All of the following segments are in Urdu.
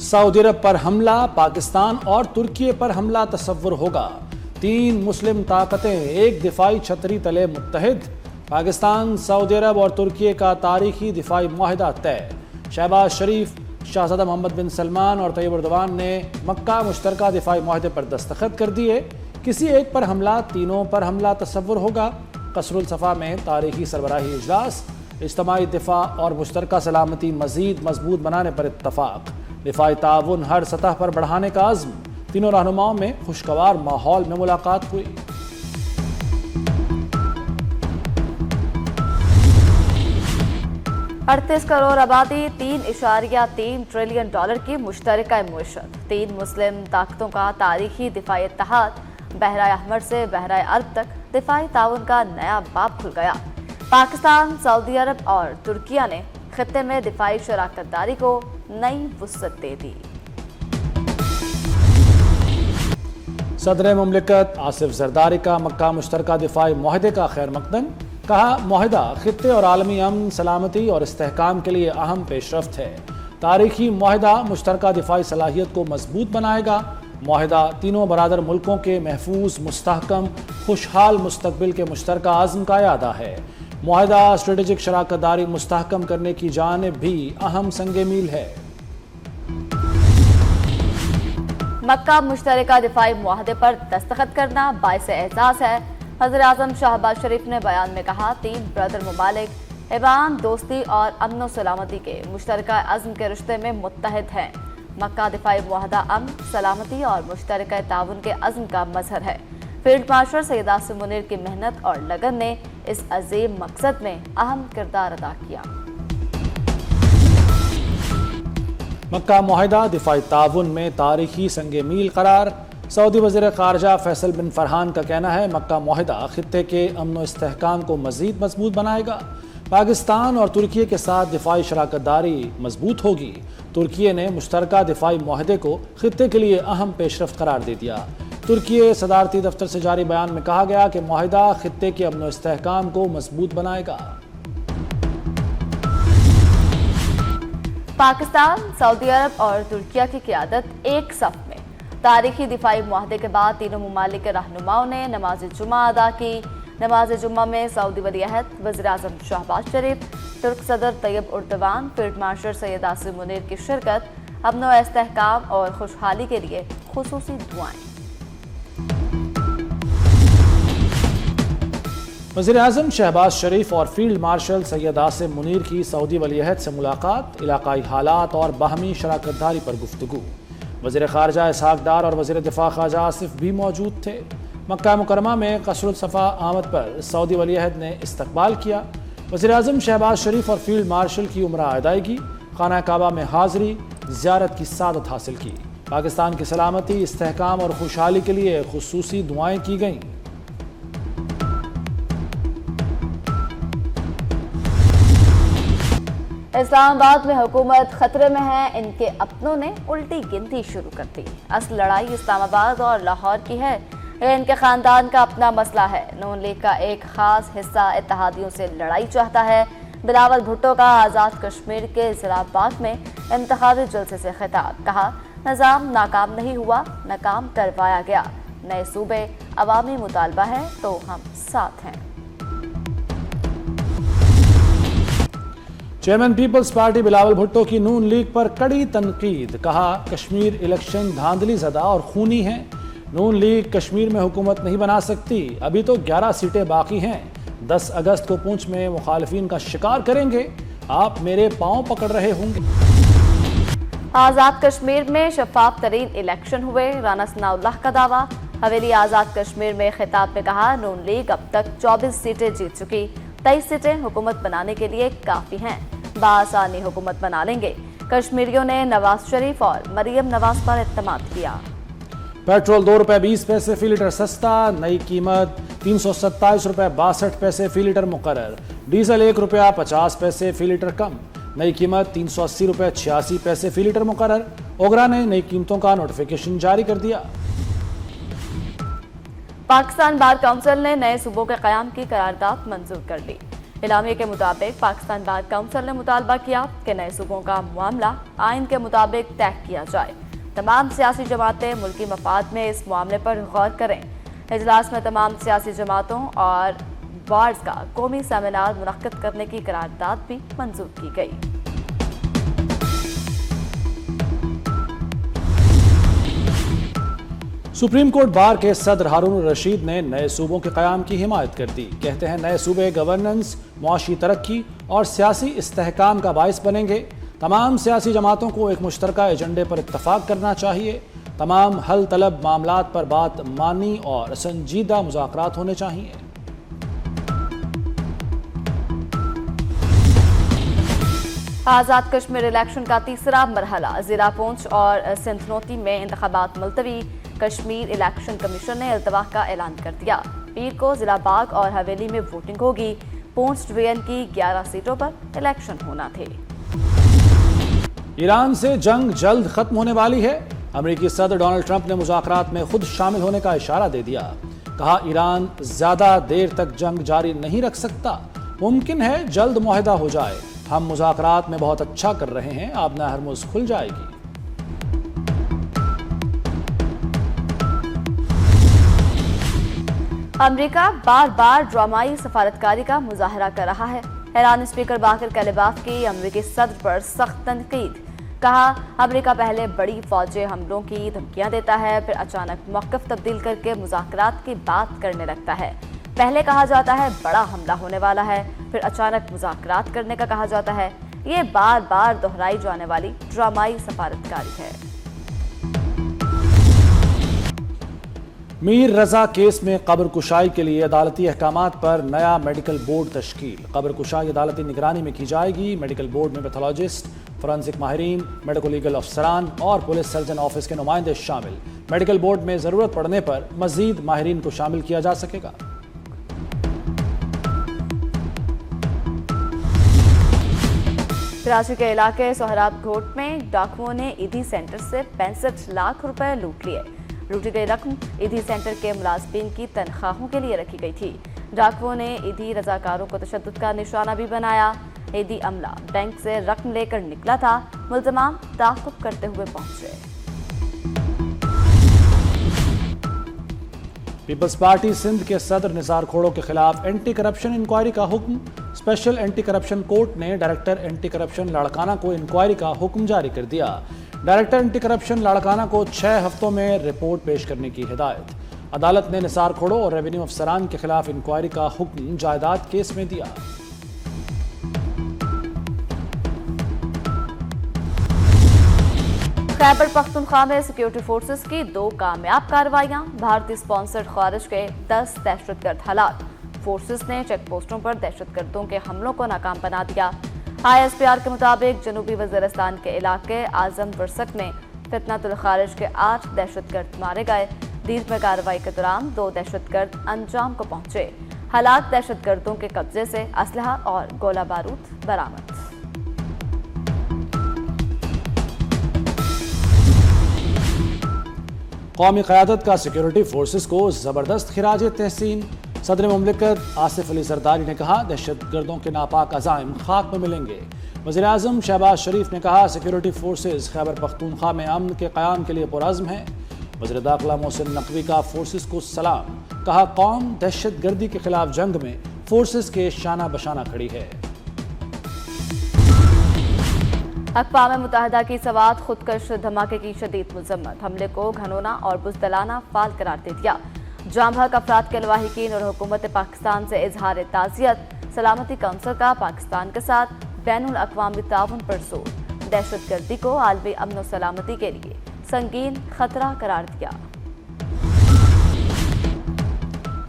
سعودی عرب پر حملہ، پاکستان اور ترکی پر حملہ تصور ہوگا۔ 3 مسلم طاقتیں ایک دفاعی چھتری تلے متحد۔ پاکستان، سعودی عرب اور ترکی کا تاریخی دفاعی معاہدہ طے۔ شہباز شریف، شہزادہ محمد بن سلمان اور طیب اردوان نے مکہ مشترکہ دفاعی معاہدے پر دستخط کر دیے۔ کسی ایک پر حملہ، تینوں پر حملہ تصور ہوگا۔ قصر الصفا میں تاریخی سربراہی اجلاس۔ اجتماعی دفاع اور مشترکہ سلامتی مزید مضبوط بنانے پر اتفاق۔ دفاعی تعاون ہر سطح پر بڑھانے کا عزم۔ تینوں رہنماؤں میں خوشگوار ماحول میں ملاقات ہوئی۔ 38 کروڑ آبادی، $3.3 ٹریلین کی مشترکہ معیشت۔ 3 مسلم طاقتوں کا تاریخی دفاعی اتحاد۔ بحرہ احمر سے بحرہ عرب تک دفاعی تعاون کا نیا باب کھل گیا۔ پاکستان، سعودی عرب اور ترکیہ نے خطے میں دفاعی شراکت داری کو نئی وسعت دے دی۔ صدر مملکت آصف زرداری کا مکہ مشترکہ دفاعی معاہدے کا خیر مقدم۔ کہا، معاہدہ خطے اور عالمی امن، سلامتی اور استحکام کے لیے اہم پیش رفت ہے۔ تاریخی معاہدہ مشترکہ دفاعی صلاحیت کو مضبوط بنائے گا۔ معاہدہ تینوں برادر ملکوں کے محفوظ، مستحکم، خوشحال مستقبل کے مشترکہ عزم کا اعادہ ہے۔ معاہدہ اسٹریٹجک شراکت داری مستحکم کرنے کی جانب بھی اہم سنگ میل ہے۔ مکہ مشترکہ دفاعی معاہدے پر دستخط کرنا باعث اعزاز ہے۔ وزیراعظم شہباز شریف نے بیان میں کہا، 3 برادر ممالک ایمان، دوستی اور امن و سلامتی کے مشترکہ عزم کے رشتے میں متحد ہیں۔ مکہ دفاعی معاہدہ امن، سلامتی اور مشترکہ تعاون کے عزم کا مظہر ہے۔ فیلڈ مارشل سید عاصم منیر کی محنت اور لگن نے اس عظیم مقصد میں اہم کردار ادا کیا۔ مکہ معاہدہ دفاعی تعاون میں تاریخی سنگ میل قرار۔ سعودی وزیر خارجہ فیصل بن فرحان کا کہنا ہے، مکہ معاہدہ خطے کے امن و استحکام کو مزید مضبوط بنائے گا۔ پاکستان اور ترکی کے ساتھ دفاعی شراکت داری مضبوط ہوگی۔ ترکی نے مشترکہ دفاعی معاہدے کو خطے کے لیے اہم پیش رفت قرار دے دیا۔ ترکی صدارتی دفتر سے جاری بیان میں کہا گیا کہ معاہدہ خطے کے امن و استحکام کو مضبوط بنائے گا۔ پاکستان، سعودی عرب اور ترکیہ کی قیادت ایک صف میں۔ تاریخی دفاعی معاہدے کے بعد تینوں ممالک کے رہنماؤں نے نماز جمعہ ادا کی۔ نماز جمعہ میں سعودی ولی عہد وزیر اعظم شہباز شریف، ترک صدر طیب اردوان، فیلڈ مارشل سید عاصم منیر کی شرکت۔ امن و استحکام اور خوشحالی کے لیے خصوصی دعائیں۔ وزیر اعظم شہباز شریف اور فیلڈ مارشل سید عاصم منیر کی سعودی ولی عہد سے ملاقات۔ علاقائی حالات اور باہمی شراکت داری پر گفتگو۔ وزیر خارجہ اسحاق ڈار اور وزیر دفاع خواجہ آصف بھی موجود تھے۔ مکہ مکرمہ میں قصر الصفا آمد پر سعودی ولی عہد نے استقبال کیا۔ وزیر اعظم شہباز شریف اور فیلڈ مارشل کی عمرہ ادائیگی، خانہ کعبہ میں حاضری، زیارت کی سعادت حاصل کی۔ پاکستان کی سلامتی، استحکام اور خوشحالی کے لیے خصوصی دعائیں کی گئیں۔ اسلام آباد میں حکومت خطرے میں ہے، ان کے اپنوں نے الٹی گنتی شروع کر دی۔ اصل لڑائی اسلام آباد اور لاہور کی ہے، یہ ان کے خاندان کا اپنا مسئلہ ہے۔ نون لیگ کا ایک خاص حصہ اتحادیوں سے لڑائی چاہتا ہے۔ بلاول بھٹو کا آزاد کشمیر کے ضلع باغ میں انتخابی جلسے سے خطاب، کہا، نظام ناکام نہیں ہوا، ناکام کروایا گیا۔ نئے صوبے، عوامی مطالبہ ہے تو ہم ساتھ ہیں۔ چیئرمین پیپلز پارٹی بلاول بھٹو کی نون لیگ پر کڑی تنقید، کہا، کشمیر الیکشن دھاندلی زدہ اور خونی ہیں۔ نون لیگ کشمیر میں حکومت نہیں بنا سکتی، ابھی تو 11 سیٹیں باقی ہیں۔ 10 اگست کو پونچھ میں مخالفین کا شکار کریں گے، آپ میرے پاؤں پکڑ رہے ہوں گے۔ آزاد کشمیر میں شفاف ترین الیکشن ہوئے، رانا ثناء اللہ کا دعویٰ۔ حویلی آزاد کشمیر میں خطاب میں کہا، نون لیگ اب تک 24 سیٹیں جیت چکی، 23 سیٹیں حکومت بنانے کے لیے کافی ہیں، بآسانی حکومت بنا لیں گے۔ کشمیریوں نے نواز شریف اور مریم نواز پر اعتماد کیا۔ پیٹرول ₹2.20 فی لیٹر سستا، نئی قیمت ₹327.62 فی لیٹر مقرر۔ ڈیزل ₹1.50 فی لیٹر کم، نئی قیمت ₹380.86 فی لیٹر مقرر۔ اوگرا نے نئی قیمتوں کا نوٹیفیکیشن جاری کر دیا۔ پاکستان بار کونسل نے نئے صوبوں کے قیام کی قرارداد منظور کر لی۔ اعلامیے کے مطابق پاکستان بار کونسل نے مطالبہ کیا کہ نئے صوبوں کا معاملہ آئین کے مطابق طے کیا جائے۔ تمام سیاسی جماعتیں ملکی مفاد میں اس معاملے پر غور کریں۔ اجلاس میں تمام سیاسی جماعتوں اور بارز کا قومی سیمینار منعقد کرنے کی قرارداد بھی منظور کی گئی۔ سپریم کورٹ بار کے صدر ہارون الرشید نے نئے صوبوں کے قیام کی حمایت کر دی۔ کہتے ہیں نئے صوبے گورننس، معاشی ترقی اور سیاسی استحکام کا باعث بنیں گے۔ تمام سیاسی جماعتوں کو ایک مشترکہ ایجنڈے پر اتفاق کرنا چاہیے۔ تمام حل طلب معاملات پر بات مانی اور سنجیدہ مذاکرات ہونے چاہیے۔ آزاد کشمیر الیکشن کا تیسرا مرحلہ ضلع پونچھ اور سنتھنوتی میں انتخابات ملتوی۔ کشمیر الیکشن کمیشن نے التوا کا اعلان کر دیا۔ پیر کو ضلع باغ اور حویلی میں ووٹنگ ہوگی۔ پونچھ ڈویژن کی 11 سیٹوں پر الیکشن ہونا تھے۔ ایران سے جنگ جلد ختم ہونے والی ہے۔ امریکی صدر ڈونلڈ ٹرمپ نے مذاکرات میں خود شامل ہونے کا اشارہ دے دیا۔ کہا ایران زیادہ دیر تک جنگ جاری نہیں رکھ سکتا، ممکن ہے جلد معاہدہ ہو جائے۔ ہم مذاکرات میں بہت اچھا کر رہے ہیں، آبنہ ہرمز کھل جائے گی۔ امریکہ بار بار ڈرامائی سفارتکاری کا مظاہرہ کر رہا ہے۔ ایران اسپیکر باقر کلیباف کی امریکی صدر پر سخت تنقید۔ کہا امریکہ پہلے بڑی فوجی حملوں کی دھمکیاں دیتا ہے، پھر اچانک موقف تبدیل کر کے مذاکرات کی بات کرنے لگتا ہے۔ پہلے کہا جاتا ہے بڑا حملہ ہونے والا ہے، پھر اچانک مذاکرات کرنے کا کہا جاتا ہے۔ یہ بار بار دہرائی جانے والی ڈرامائی سفارتکاری ہے۔ میر رضا کیس میں قبر کشائی کے لیے عدالتی احکامات پر نیا میڈیکل بورڈ تشکیل۔ قبر کشائی عدالتی نگرانی میں کی جائے گی۔ میڈیکل بورڈ میں پیتھولوجسٹ، فورنسک ماہرین، میڈیکو لیگل افسران اور پولیس سرجن آفس کے نمائندے شامل۔ میڈیکل بورڈ میں ضرورت پڑنے پر مزید ماہرین کو شامل کیا جا سکے گا۔ کراچی کے علاقے سہراب گھوٹ میں ڈاکوؤں نے ایدھی سینٹر سے 65 لاکھ روپے لوٹ لیے۔ لوٹی گئی رقم ایدھی سینٹر کے ملازمین کی تنخواہوں کے لیے رکھی گئی تھی۔ ڈاکوؤں نے ایدھی رضاکاروں کو تشدد کا نشانہ بھی بنایا۔ ایدھی عملہ بینک سے رقم لے کر نکلا تھا، ملزمان تعاقب کرتے ہوئے پہنچے۔ پیپلز پارٹی سندھ کے صدر نثار کھوڑو کے خلاف اینٹی کرپشن انکوائری کا حکم۔ اسپیشل اینٹی کرپشن کورٹ نے ڈائریکٹر اینٹی کرپشن لاڑکانہ کو انکوائری کا حکم جاری کر دیا۔ ڈائریکٹر اینٹی کرپشن لاڑکانہ کو 6 ہفتوں میں رپورٹ پیش کرنے کی ہدایت۔ عدالت نے نثار کھوڑو اور ریونیو افسران کے خلاف انکوائری کا حکم جائیداد کیس میں دیا۔ خیبر پختونخوا میں سیکیورٹی فورسز کی 2 کامیاب کارروائیاں۔ بھارتی اسپانسرڈ خارج کے 10 دہشت گرد ہلاک۔ فورسز نے چیک پوسٹوں پر دہشت گردوں کے حملوں کو ناکام بنا دیا۔ ISPR کے مطابق جنوبی وزیرستان کے علاقے اعظم ورسک میں فتنۃ الخارج کے 8 دہشت گرد مارے گئے۔ دیر میں کارروائی کے دوران 2 دہشت گرد انجام کو پہنچے۔ ہلاک دہشت گردوں کے قبضے سے اسلحہ اور گولہ بارود برآمد۔ قومی قیادت کا سیکیورٹی فورسز کو زبردست خراج تحسین۔ صدر مملکت آصف علی زرداری نے کہا دہشت گردوں کے ناپاک عزائم خاک میں ملیں گے۔ وزیر اعظم شہباز شریف نے کہا سیکیورٹی فورسز خیبر پختونخوا میں امن کے قیام کے لیے پرعزم ہیں۔ وزیر داخلہ محسن نقوی کا فورسز کو سلام۔ کہا قوم دہشت گردی کے خلاف جنگ میں فورسز کے شانہ بشانہ کھڑی ہے۔ اقوام متحدہ کی سوات خودکش دھماکے کی شدید مذمت۔ حملے کو گھنونا اور بزدلانہ فعال قرار دے دیا۔ جاں بحق افراد کے لواحقین اور حکومت پاکستان سے اظہار تعزیت۔ سلامتی کونسل کا پاکستان کے ساتھ بین الاقوامی تعاون پر زور۔ دہشت گردی کو عالمی امن و سلامتی کے لیے سنگین خطرہ قرار دیا۔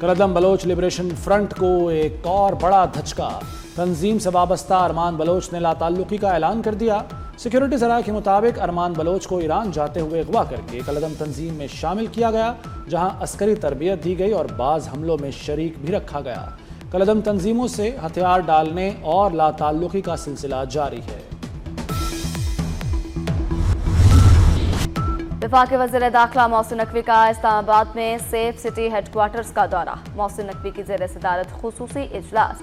کلدم بلوچ لبریشن فرنٹ کو ایک اور بڑا دھچکا۔ تنظیم سے وابستہ ارمان بلوچ نے لا تعلقی کا اعلان کر دیا۔ سیکیورٹی ذرائع کے مطابق ارمان بلوچ کو ایران جاتے ہوئے اغوا کر کے کلدم تنظیم میں شامل کیا گیا، جہاں عسکری تربیت دی گئی اور بعض حملوں میں شریک بھی رکھا گیا۔ کلدم تنظیموں سے ہتھیار ڈالنے اور لا تعلقی کا سلسلہ جاری ہے۔ وفاقی وزیر داخلہ محسن نقوی کا اسلام آباد میں سیف سٹی ہیڈ کوارٹرز کا دورہ۔ محسن نقوی کی زیر صدارت خصوصی اجلاس۔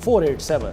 487।